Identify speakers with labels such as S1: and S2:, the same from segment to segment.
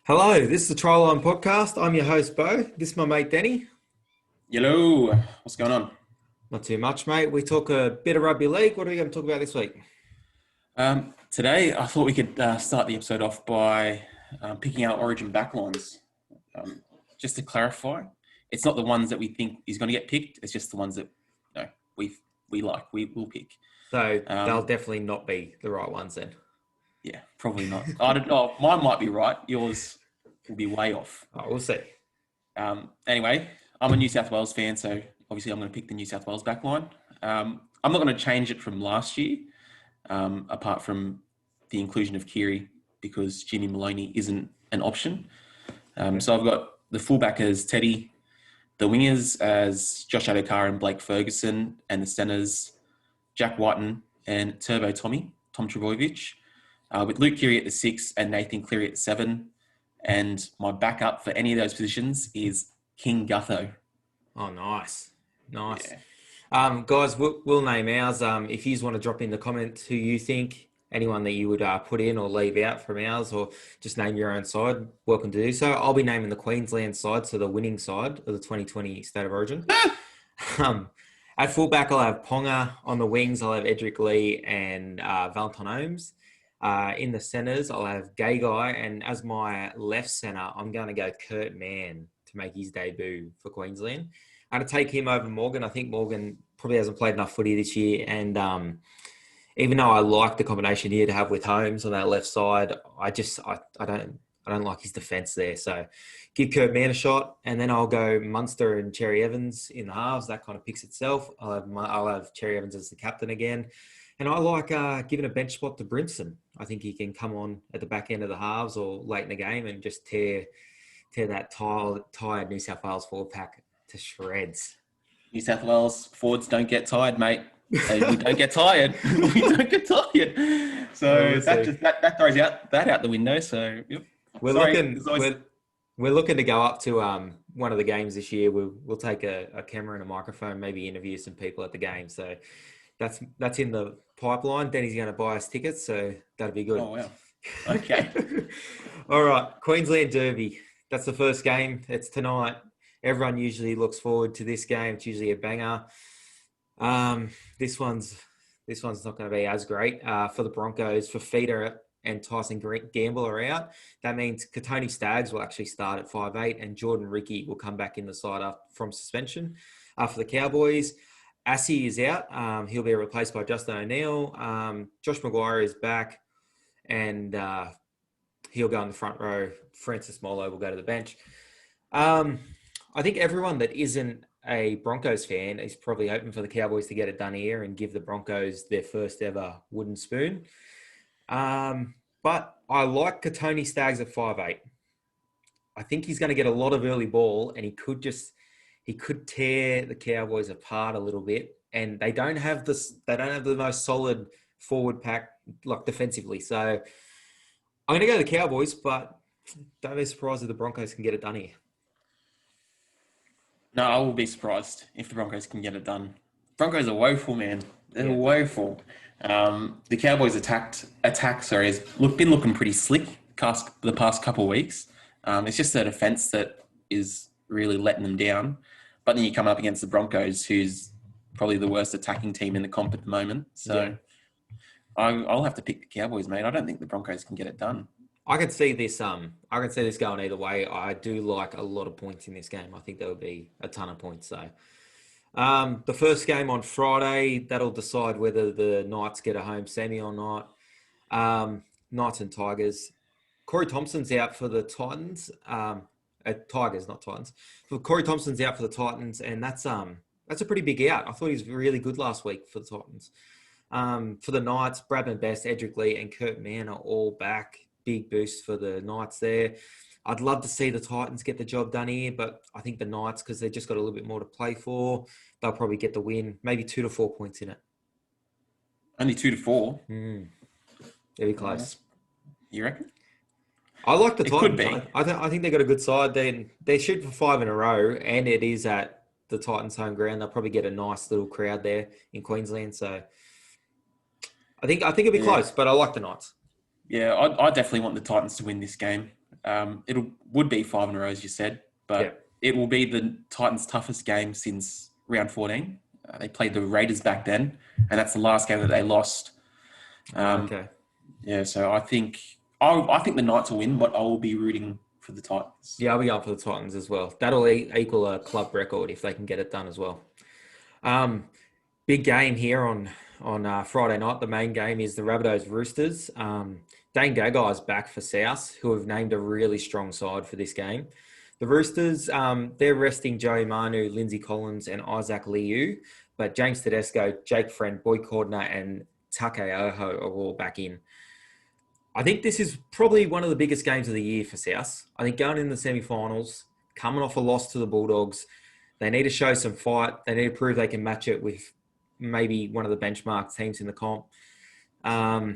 S1: Hello, this is the Tryline Podcast. I'm your host, Beau. This is my mate, Danny.
S2: Hello, what's going on?
S1: Not too much, mate. We talk a bit of rugby league. What are we going to talk about this week?
S2: Today, I thought we could start the episode off by picking our origin backlines. Um, just to clarify, it's not the ones that we think is going to get picked. It's just the ones that we like. We will pick.
S1: So they'll
S2: Um,
S1: definitely not be the right ones then.
S2: yeah, probably not. I don't know. Mine might be right. Yours will be way off.
S1: Oh, we'll see.
S2: Anyway, I'm a New South Wales fan, so obviously I'm going to pick the New South Wales backline. I'm not going to change it from last year. Apart from the inclusion of Kiri, because Jimmy Maloney isn't an option.
S1: Okay.
S2: So I've got the fullback as Teddy, the wingers as Josh Adokar and Blake Ferguson, and the centres Jack Whiten and Turbo Tom Trebojevic, with Luke Keary at the 6 and Nathan Cleary at the 7. And my backup for any of those positions is King Gutho.
S1: Oh, nice. Nice.
S2: Yeah.
S1: Guys, we'll name ours. If you want to drop in the comments who you think, anyone that you would put in or leave out from ours, or just name your own side, welcome to do so. I'll be naming the Queensland side, so the winning side of the 2020 State of Origin. Um, at fullback, I'll have Ponga. On the wings, I'll have Edric Lee and Valentine Holmes. In the centres, I'll have Gay Guy. And as my left centre, I'm going to go Kurt Mann to make his debut for Queensland. I'm going to take him over Morgan. I think Morgan probably hasn't played enough footy this year. And even though I like the combination here to have with Holmes on that left side, I don't like his defence there. So give Kurt Mann a shot, and then I'll go Munster and Cherry Evans in the halves. That kind of picks itself. I'll have Cherry Evans as the captain again. And I like giving a bench spot to Brimson. I think he can come on at the back end of the halves or late in the game and just tear that tired New South Wales forward pack to shreds.
S2: New South Wales forwards don't get tired, mate. We don't get tired. We don't get tired. So that throws that out the window. So yep.
S1: We're
S2: Sorry,
S1: looking we're looking to go up to one of the games this year. We'll take a camera and a microphone, maybe interview some people at the game. So that's in the pipeline. Danny's going to buy us tickets, so that'll be good.
S2: Oh wow. Okay.
S1: All right, Queensland Derby. That's the first game. It's tonight. Everyone usually looks forward to this game. It's usually a banger. This one's not going to be as great for the Broncos. For Feeder and Tyson Gamble are out. That means Katoni Staggs will actually start at 5'8", and Jordan Ricky will come back in the side from suspension. For the Cowboys, Assey is out. He'll be replaced by Justin O'Neill. Josh Maguire is back, and he'll go in the front row. Francis Molo will go to the bench. I think everyone that isn't a Broncos fan is probably hoping for the Cowboys to get it done here and give the Broncos their first ever wooden spoon. But I like Katoni Staggs at 5'8". I think he's going to get a lot of early ball, and he could tear the Cowboys apart a little bit. And they don't have the most solid forward pack like defensively. So I'm going to go the Cowboys, but don't be surprised if the Broncos can get it done here.
S2: No, I will be surprised if the Broncos can get it done. Broncos are woeful, man. They're woeful. The Cowboys attack, has been looking pretty slick the past couple of weeks. It's just their defense that is really letting them down. But then you come up against the Broncos, who's probably the worst attacking team in the comp at the moment. So I'll have to pick the Cowboys, mate. I don't think the Broncos can get it done.
S1: I can see this. I can see this going either way. I do like a lot of points in this game. I think there will be a ton of points. So, the first game on Friday, that'll decide whether the Knights get a home semi or not. Knights and Tigers. Corey Thompson's out for the Titans. Tigers, not Titans. Corey Thompson's out for the Titans, and that's a pretty big out. I thought he was really good last week for the Titans. For the Knights, Bradman Best, Edric Lee, and Kurt Mann are all back. Big boost for the Knights there. I'd love to see the Titans get the job done here, but I think the Knights, because they've just got a little bit more to play for, they'll probably get the win. Maybe 2 to 4 points in it.
S2: Only 2 to 4.
S1: Very close.
S2: You reckon?
S1: I like the
S2: It
S1: Titans.
S2: could be.
S1: I think they've got a good side. They're shooting for 5 in a row, and it is at the Titans' home ground. They'll probably get a nice little crowd there in Queensland. So I think it'll be close, but I like the Knights.
S2: Yeah, I definitely want the Titans to win this game. It would be 5 in a row, as you said,
S1: Yeah.
S2: but it will be the Titans' toughest game since round 14. They played the Raiders back then, and that's the last game that they lost.
S1: Okay.
S2: Yeah, so I think the Knights will win, but I will be rooting for the Titans.
S1: Yeah, I'll be up for the Titans as well. That'll equal a club record if they can get it done as well. Um, Big game here on Friday night. The main game is the Rabbitohs Roosters. Dane Gagai's back for South, who have named a really strong side for this game. The Roosters, they're resting Joey Manu, Lindsay Collins, and Isaac Liu, but James Tedesco, Jake Friend, Boy Cordner, and Take Oho are all back in. I think this is probably one of the biggest games of the year for South. I think going in the semi-finals, coming off a loss to the Bulldogs, they need to show some fight. They need to prove they can match it with maybe one of the benchmark teams in the comp. My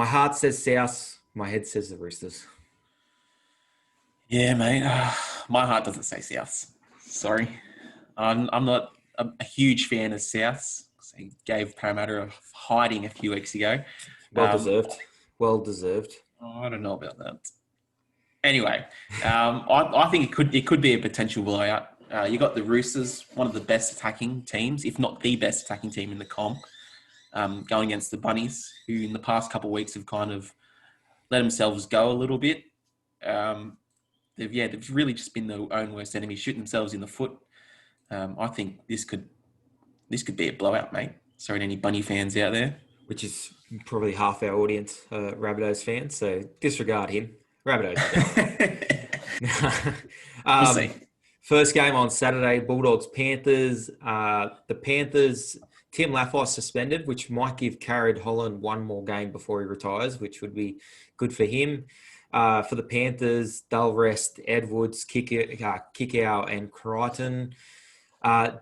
S1: heart says South. My head says the Roosters.
S2: Yeah, mate. My heart doesn't say Souths. Sorry. I'm not a huge fan of Souths. They gave Parramatta a hiding a few weeks ago.
S1: Well deserved. Well deserved.
S2: I don't know about that. Anyway, I think it could be a potential blowout. You got the Roosters, one of the best attacking teams, if not the best attacking team in the comp, going against the Bunnies, who in the past couple of weeks have kind of let themselves go a little bit. They've really just been their own worst enemy, shooting themselves in the foot. I think this could be a blowout, mate. Sorry to any Bunny fans out there.
S1: Which is probably half our audience, Rabbitohs fans, so disregard him. Rabbitohs.
S2: We'll see.
S1: First game on Saturday, Bulldogs Panthers. The Panthers, Tim Laffey suspended, which might give Carrad Holland one more game before he retires, which would be good for him. For the Panthers, they'll rest Edwards, Kikau, and Crichton.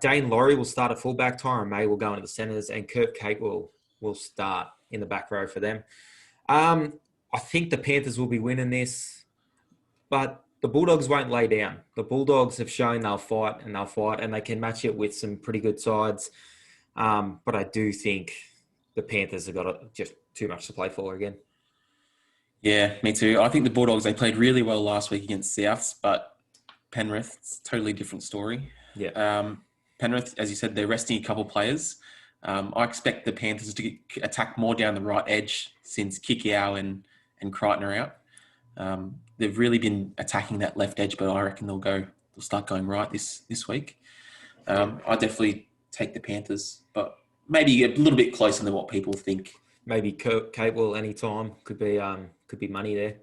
S1: Dane Laurie will start at fullback. Tyron May will go into the centres, and Kurt Kate will start in the back row for them. I think the Panthers will be winning this, but the Bulldogs won't lay down. The Bulldogs have shown they'll fight, and they can match it with some pretty good sides. But I do think the Panthers have got just too much to play for again.
S2: Yeah, me too. I think the Bulldogs, they played really well last week against Souths, but Penrith, it's a totally different story.
S1: Yeah.
S2: Penrith, as you said, they're resting a couple of players. I expect the Panthers to attack more down the right edge since Kikau and Crichton are out. They've really been attacking that left edge, but I reckon they'll start going right this week. I definitely take the Panthers, but maybe a little bit closer than what people think.
S1: Maybe Kate will anytime. Could be money there.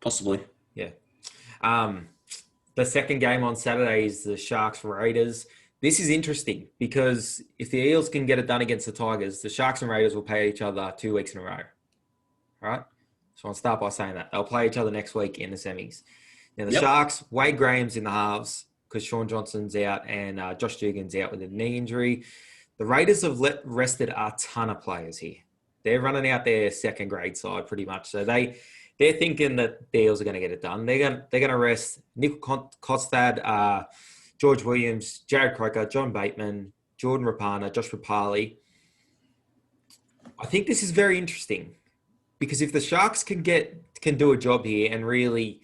S2: Possibly.
S1: Yeah. The second game on Saturday is the Sharks Raiders. This is interesting because if the Eels can get it done against the Tigers, the Sharks and Raiders will play each other 2 weeks in a row. All right? So I'll start by saying that. They'll play each other next week in the semis. Now, the Sharks, Wade Graham's in the halves because Sean Johnson's out and Josh Dugan's out with a knee injury. The Raiders have rested a ton of players here. They're running out their second grade side pretty much. So they're thinking that the Eels are going to get it done. They're going to rest Nick Kostad, George Williams, Jared Croker, John Bateman, Jordan Rapana, Josh Rapali. I think this is very interesting because if the Sharks can do a job here and really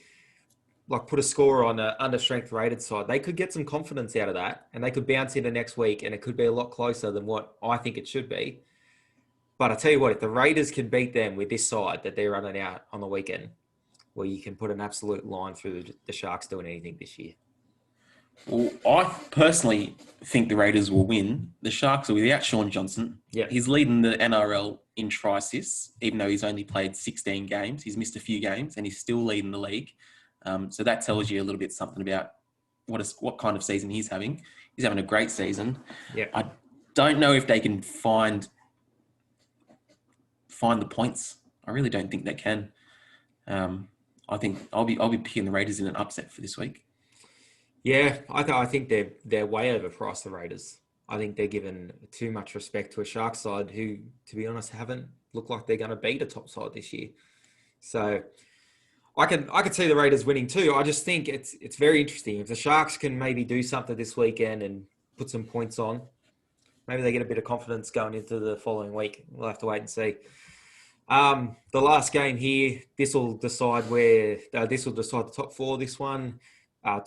S1: put a score on an under-strength rated side, they could get some confidence out of that and they could bounce into next week and it could be a lot closer than what I think it should be. But I tell you what, if the Raiders can beat them with this side that they're running out on the weekend, well, you can put an absolute line through the Sharks doing anything this year.
S2: Well, I personally think the Raiders will win. The Sharks are without Sean Johnson.
S1: Yeah.
S2: He's leading the NRL in try assists, even though he's only played 16 games. He's missed a few games and he's still leading the league. So that tells you a little bit something about what kind of season he's having. He's having a great season.
S1: Yeah.
S2: I don't know if they can find the points. I really don't think they can. I think I'll be picking the Raiders in an upset for this week.
S1: Yeah, I think they're way overpriced, the Raiders. I think they're given too much respect to a Sharks side who, to be honest, haven't looked like they're going to beat a top side this year. So I could see the Raiders winning too. I just think it's very interesting. If the Sharks can maybe do something this weekend and put some points on, maybe they get a bit of confidence going into the following week. We'll have to wait and see. The last game here, this will decide where this will decide the top four. This one,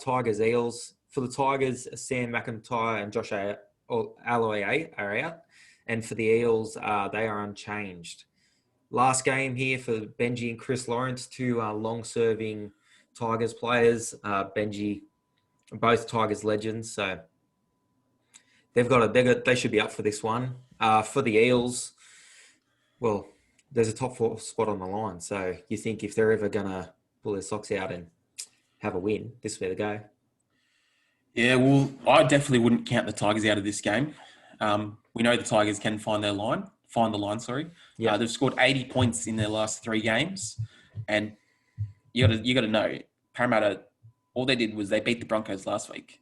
S1: Tigers Eels. For the Tigers, Sam McIntyre and Aloy are out, and for the Eels, they are unchanged. Last game here for Benji and Chris Lawrence, two long-serving Tigers players. Benji, both Tigers legends, so they should be up for this one. For the Eels, well, there's a top four spot on the line. So you think if they're ever gonna pull their socks out and have a win, this is where to go.
S2: Yeah, well, I definitely wouldn't count the Tigers out of this game. We know the Tigers can find the line. Sorry.
S1: Yeah.
S2: They've scored 80 points in their last 3 games, and you got to know Parramatta. All they did was they beat the Broncos last week.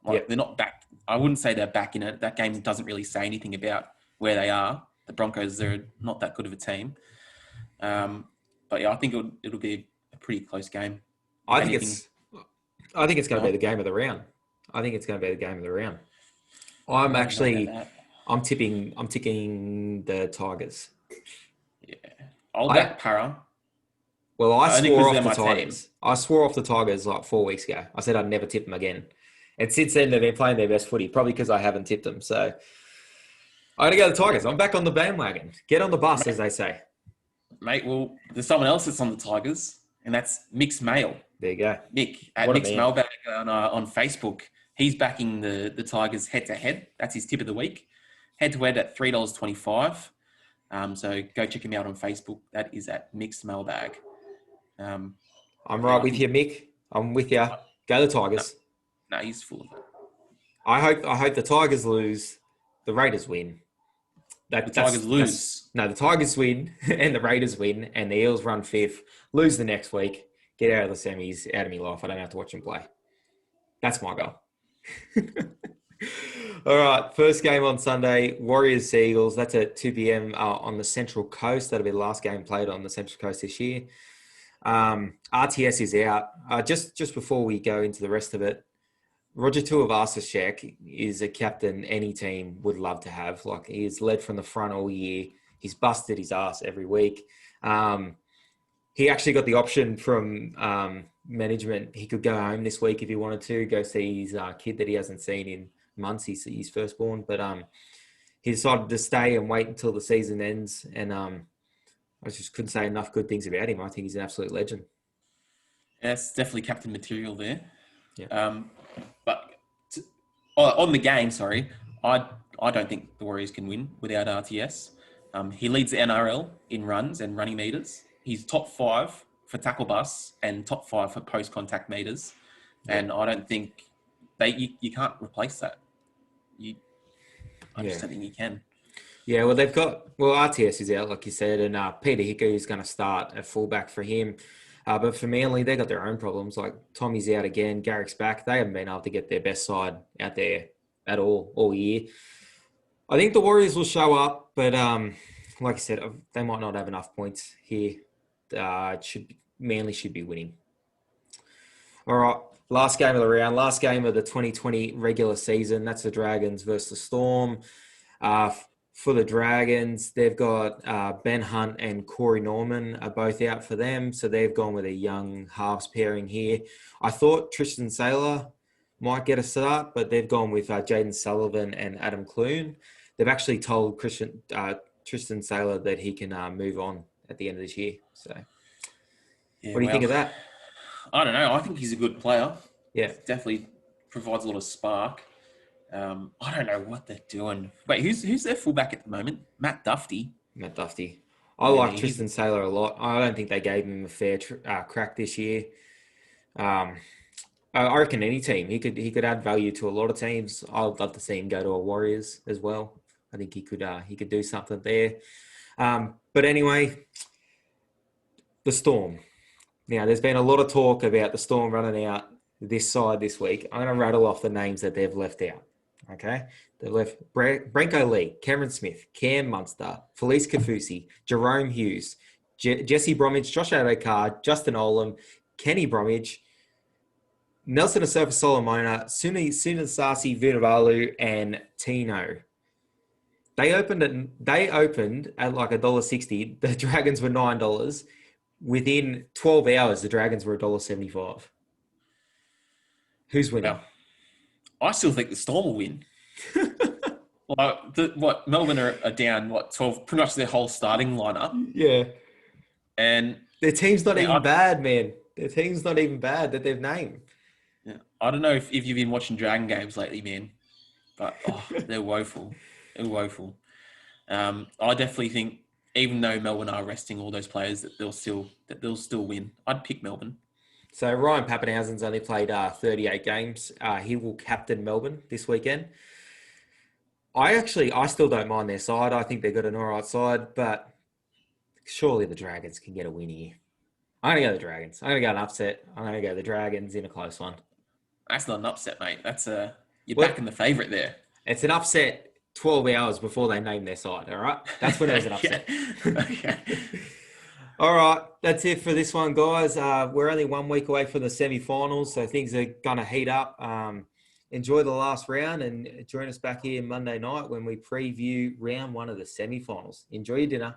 S2: Like, they're not back. I wouldn't say they're back in it. That game doesn't really say anything about where they are. The Broncos, they're not that good of a team. But yeah, I think it'll be a pretty close game.
S1: I think it's going to be the game of the round. I'm tipping the Tigers.
S2: Yeah, I'll back Para.
S1: Well, I swore off the Tigers. I swore off the Tigers like 4 weeks ago. I said I'd never tip them again. And since then, they've been playing their best footy, probably because I haven't tipped them. So I'm going to go the Tigers. I'm back on the bandwagon. Get on the bus, as they say.
S2: Mate, well, there's someone else that's on the Tigers, and that's Mick's Mail.
S1: There you go.
S2: Mick, at Mick's Mailbag on Facebook. He's backing the Tigers head-to-head. That's his tip of the week. Head-to-head at $3.25. So go check him out on Facebook. That is at Mick's Mailbag.
S1: I'm right with you, Mick. I'm with you. Go the Tigers.
S2: No, he's full of it.
S1: I hope the Tigers lose. The Raiders win.
S2: The Tigers lose.
S1: No, the Tigers win and the Raiders win and the Eels run 5th. Lose the next week. Get out of the semis. Out of my life. I don't have to watch them play. That's my goal. All right. First game on Sunday. Warriors Eagles. That's at 2 p.m. On the Central Coast. That'll be the last game played on the Central Coast this year. RTS is out. Just before we go into the rest of it, Roger Tuivasa-Sheck is a captain any team would love to have. Like, he's led from the front all year. He's busted his ass every week. He actually got the option from management. He could go home this week if he wanted to, go see his kid that he hasn't seen in months. He's his firstborn. But he decided to stay and wait until the season ends. And I just couldn't say enough good things about him. I think he's an absolute legend.
S2: Yeah, it's definitely captain material there.
S1: Yeah.
S2: But on the game, I don't think the Warriors can win without RTS. He leads the NRL in runs and running meters. He's top 5 for tackle bus and top 5 for post-contact meters. Yeah. And I don't think you can't replace that. I just don't think you can.
S1: Yeah, well, RTS is out, like you said, and Peter Hicker is going to start at fullback for him. But for Manly, they got their own problems. Like, Tommy's out again, Garrick's back. They haven't been able to get their best side out there at all year. I think the Warriors will show up, but like I said, they might not have enough points here. Manly should be winning. All right, last game of the round, last game of the 2020 regular season. That's the Dragons versus the Storm. For the Dragons, they've got Ben Hunt and Corey Norman are both out for them. So they've gone with a young halves pairing here. I thought Tristan Saylor might get a start, but they've gone with Jaden Sullivan and Adam Clune. They've actually told Tristan Saylor that he can move on at the end of this year. So what do you think of that?
S2: I don't know. I think he's a good player.
S1: Yeah.
S2: Definitely provides a lot of spark. I don't know what they're doing. Wait, who's their fullback at the moment? Matt Duffy. I like Tristan Saylor a lot. I don't think they gave him a fair crack this year. I reckon any team he could add value to a lot of teams. I'd love to see him go to a Warriors as well. I think he could do something there. But anyway, the Storm. Now, there's been a lot of talk about the Storm running out this side this week. I'm going to rattle off the names that they've left out. Okay, they left Branko Lee, Cameron Smith, Cam Munster, Felice Kafusi, Jerome Hughes, Jesse Bromwich, Josh Adokar, Justin Olam, Kenny Bromwich, Nelson Asofa Solomona, Sunasasi Vunivalu, and Tino.
S1: They opened at like $1.60. The Dragons were $9. Within 12 hours, the Dragons were $1.75. Who's winning?
S2: Well, I still think the Storm will win. Like Melbourne are down 12, pretty much their whole starting lineup,
S1: Yeah.
S2: and
S1: Their team's not
S2: man,
S1: even bad, man. Their team's not even bad that they've named.
S2: I don't know if you've been watching Dragon games lately, man, but they're woeful. They're woeful. I definitely think even though Melbourne are resting all those players, that they'll still win. I'd pick Melbourne.
S1: So Ryan Papenhuyzen's only played 38 games. He will captain Melbourne this weekend. I still don't mind their side. I think they've got an all right side, but surely the Dragons can get a win here. I'm going to go the Dragons. I'm going to go an upset. I'm going to go the Dragons in a close one.
S2: That's not an upset, mate. That's you're
S1: Well,
S2: backing the favourite there.
S1: it's an upset 12 hours before they name their side, all right? That's when it was an upset.
S2: Okay.
S1: All right, that's it for this one, guys. We're only 1 week away from the semi-finals, so things are going to heat up. Enjoy the last round and join us back here Monday night when we preview round 1 of the semi-finals. Enjoy your dinner.